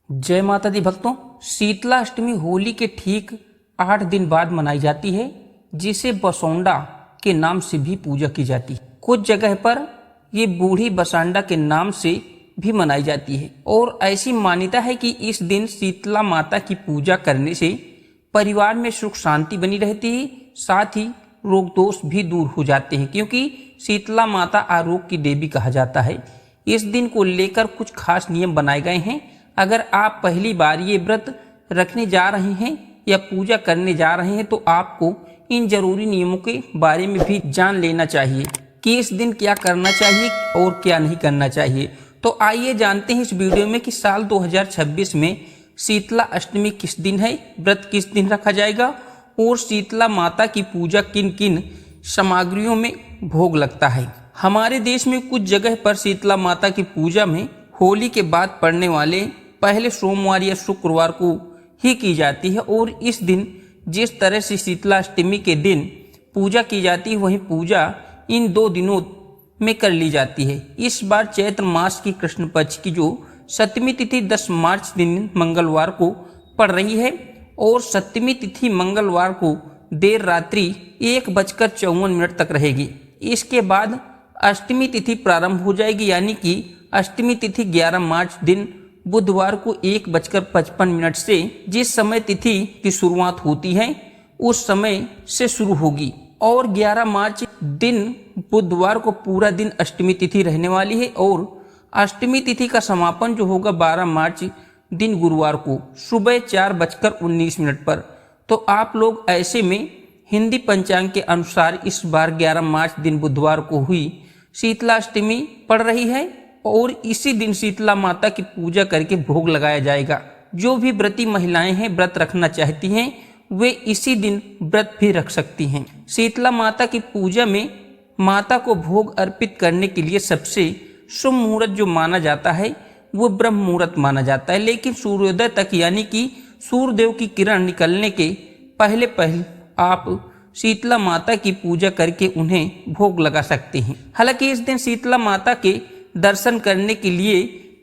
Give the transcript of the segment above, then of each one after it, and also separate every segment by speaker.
Speaker 1: जय माता दी भक्तों। शीतला अष्टमी होली के ठीक 8 दिन बाद मनाई जाती है, जिसे बसोंडा के नाम से भी पूजा की जाती है। कुछ जगह पर ये बूढ़ी बसांडा के नाम से भी मनाई जाती है और ऐसी मान्यता है कि इस दिन शीतला माता की पूजा करने से परिवार में सुख शांति बनी रहती है, साथ ही रोग दोष भी दूर हो जाते हैं, क्योंकि शीतला माता आरोग्य की देवी कहा जाता है। इस दिन को लेकर कुछ खास नियम बनाए गए हैं। अगर आप पहली बार ये व्रत रखने जा रहे हैं या पूजा करने जा रहे हैं तो आपको इन जरूरी नियमों के बारे में भी जान लेना चाहिए कि इस दिन क्या करना चाहिए और क्या नहीं करना चाहिए। तो आइए जानते हैं इस वीडियो में कि साल 2026 में शीतला अष्टमी किस दिन है, व्रत किस दिन रखा जाएगा और शीतला माता की पूजा किन किन सामग्रियों में भोग लगता है। हमारे देश में कुछ जगह पर शीतला माता की पूजा में होली के बाद पड़ने वाले पहले सोमवार या शुक्रवार को ही की जाती है और इस दिन जिस तरह से शीतला अष्टमी के दिन पूजा की जाती है वही पूजा इन 2 दिनों में कर ली जाती है। इस बार चैत्र मास की कृष्ण पक्ष की जो सप्तमी तिथि 10 मार्च दिन मंगलवार को पड़ रही है और सप्तमी तिथि मंगलवार को देर रात्रि 1:54 तक रहेगी। इसके बाद अष्टमी तिथि प्रारंभ हो जाएगी, यानी कि अष्टमी तिथि 11 मार्च दिन बुधवार को 1:55 से जिस समय तिथि की शुरुआत होती है उस समय से शुरू होगी और 11 मार्च दिन बुधवार को पूरा दिन अष्टमी तिथि रहने वाली है और अष्टमी तिथि का समापन जो होगा 12 मार्च दिन गुरुवार को सुबह 4:19 पर। तो आप लोग ऐसे में हिंदी पंचांग के अनुसार इस बार 11 मार्च दिन बुधवार को हुई शीतला अष्टमी पड़ रही है और इसी दिन शीतला माता की पूजा करके भोग लगाया जाएगा। जो भी व्रती महिलाएं हैं, व्रत रखना चाहती हैं, वे इसी दिन व्रत भी रख सकती हैं। शीतला माता की पूजा में माता को भोग अर्पित करने के लिए सबसे शुभ मुहूर्त जो माना जाता है वो ब्रह्म मुहूर्त माना जाता है, लेकिन सूर्योदय तक यानी कि सूर्यदेव की किरण निकलने के पहले आप शीतला माता की पूजा करके उन्हें भोग लगा सकते हैं। हालांकि इस दिन शीतला माता के दर्शन करने के लिए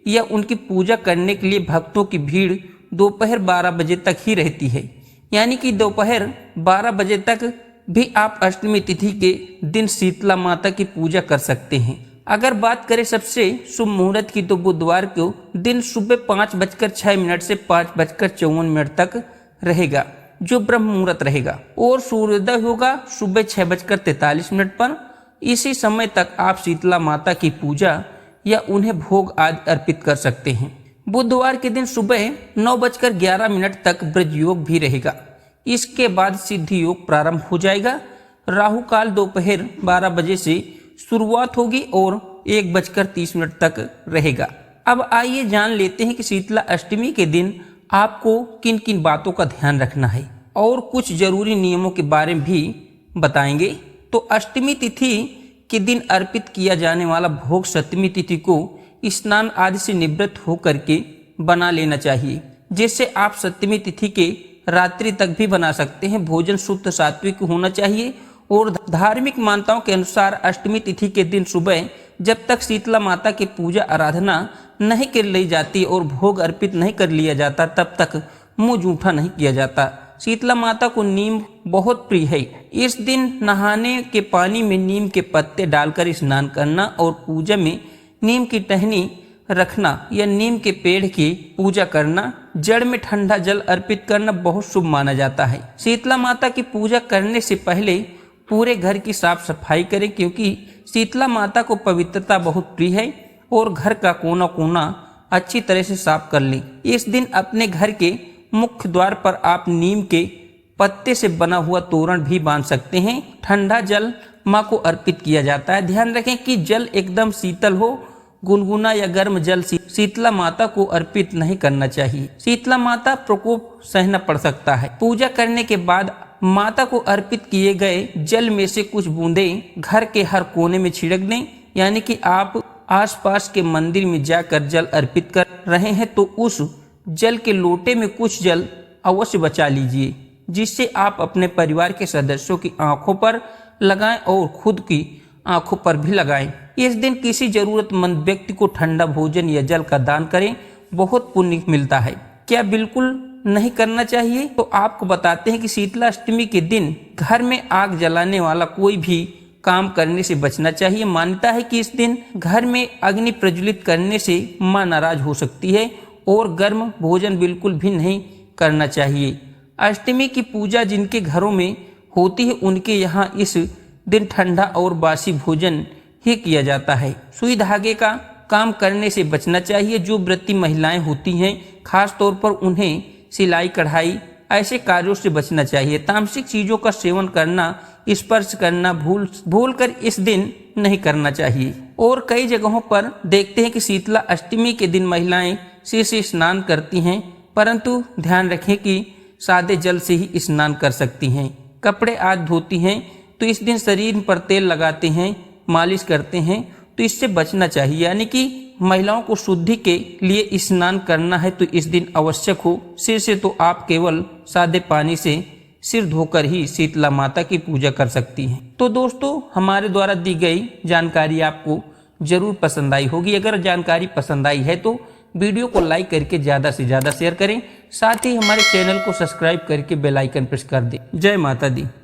Speaker 1: या उनकी पूजा करने के लिए भक्तों की भीड़ दोपहर 12 बजे तक ही रहती है, यानी कि दोपहर 12 बजे तक भी आप अष्टमी तिथि के दिन शीतला माता की पूजा कर सकते हैं। अगर बात करें सबसे शुभ मुहूर्त की तो बुधवार को दिन सुबह 5:06 से 5:54 तक रहेगा जो ब्रह्म मुहूर्त रहेगा और सूर्योदय होगा सुबह 6:43 पर। इसी समय तक आप शीतला माता की पूजा या उन्हें भोग आदि अर्पित कर सकते हैं। बुधवार के दिन सुबह 9:11 तक ब्रज योग भी रहेगा। इसके बाद सिद्धि योग प्रारंभ हो जाएगा। राहु काल दोपहर 12 बजे से शुरुआत होगी और 1:30 तक रहेगा। अब आइए जान लेते हैं कि शीतला अष्टमी के दिन आपको किन किन बातों का ध्यान रखना है और कुछ जरूरी नियमों के बारे में भी बताएंगे। तो अष्टमी तिथि के दिन अर्पित किया जाने वाला भोग सप्तमी तिथि को स्नान आदि से निवृत्त होकर के बना लेना चाहिए, जिससे आप सप्तमी तिथि के रात्रि तक भी बना सकते हैं। भोजन शुद्ध सात्विक होना चाहिए और धार्मिक मान्यताओं के अनुसार अष्टमी तिथि के दिन सुबह जब तक शीतला माता की पूजा आराधना नहीं कर ली जाती और भोग अर्पित नहीं कर लिया जाता तब तक मुंह जूठा नहीं किया जाता। शीतला माता को नीम बहुत प्रिय है। इस दिन नहाने के पानी में नीम के पत्ते डालकर स्नान करना और पूजा में नीम की टहनी रखना या नीम के पेड़ की पूजा करना, जड़ में ठंडा जल अर्पित करना बहुत शुभ माना जाता है। शीतला माता की पूजा करने से पहले पूरे घर की साफ सफाई करें, क्योंकि शीतला माता को पवित्रता बहुत प्रिय है और घर का कोना कोना अच्छी तरह से साफ कर लें। इस दिन अपने घर के मुख्य द्वार पर आप नीम के पत्ते से बना हुआ तोरण भी बांध सकते हैं। ठंडा जल माँ को अर्पित किया जाता है। ध्यान रखें कि जल एकदम शीतल हो, गुनगुना या गर्म जल शीतला माता को अर्पित नहीं करना चाहिए। शीतला माता प्रकोप सहना पड़ सकता है। पूजा करने के बाद माता को अर्पित किए गए जल में से कुछ बूंदें घर के हर कोने में छिड़क दें, यानी कि आप आसपास के मंदिर में जाकर जल अर्पित कर रहे हैं तो उस जल के लोटे में कुछ जल अवश्य बचा लीजिए, जिससे आप अपने परिवार के सदस्यों की आंखों पर लगाएं और खुद की आंखों पर भी लगाएं। इस दिन किसी जरूरतमंद व्यक्ति को ठंडा भोजन या जल का दान करें। बहुत पुण्य मिलता है। क्या बिल्कुल नहीं करना चाहिए? तो आपको बताते हैं कि शीतला अष्टमी के दिन घर में आग जलाने वाला कोई भी काम करने से बचना चाहिए। मान्यता है कि इस दिन घर में अग्नि प्रज्वलित करने से मां नाराज हो सकती है और गर्म भोजन बिल्कुल भी नहीं करना चाहिए। अष्टमी की पूजा जिनके घरों में होती है उनके यहाँ इस दिन ठंडा और बासी भोजन ही किया जाता है। सुई धागे का काम करने से बचना चाहिए। जो व्रती महिलाएं होती हैं खास तौर पर उन्हें सिलाई कढ़ाई ऐसे कार्यों से बचना चाहिए। तामसिक चीजों का सेवन करना, स्पर्श करना भूल कर इस दिन नहीं करना चाहिए। और कई जगहों पर देखते हैं कि शीतला अष्टमी के दिन महिलाएं सिर से स्नान करती हैं, परंतु ध्यान रखें कि सादे जल से ही स्नान कर सकती हैं। कपड़े आदि धोती हैं तो इस दिन शरीर पर तेल लगाते हैं, मालिश करते हैं, तो इससे बचना चाहिए। यानी कि महिलाओं को शुद्धि के लिए स्नान करना है तो इस दिन आवश्यक हो। सिर से तो आप केवल सादे पानी से सिर धोकर ही शीतला माता की पूजा कर सकती हैं। तो दोस्तों, हमारे द्वारा दी गई जानकारी आपको जरूर पसंद आई होगी। अगर जानकारी पसंद आई है तो वीडियो को लाइक करके ज़्यादा से ज़्यादा शेयर करें। साथ ही हमारे चैनल को सब्सक्राइब करके बेल आइकन प्रेस कर दें। जय माता दी।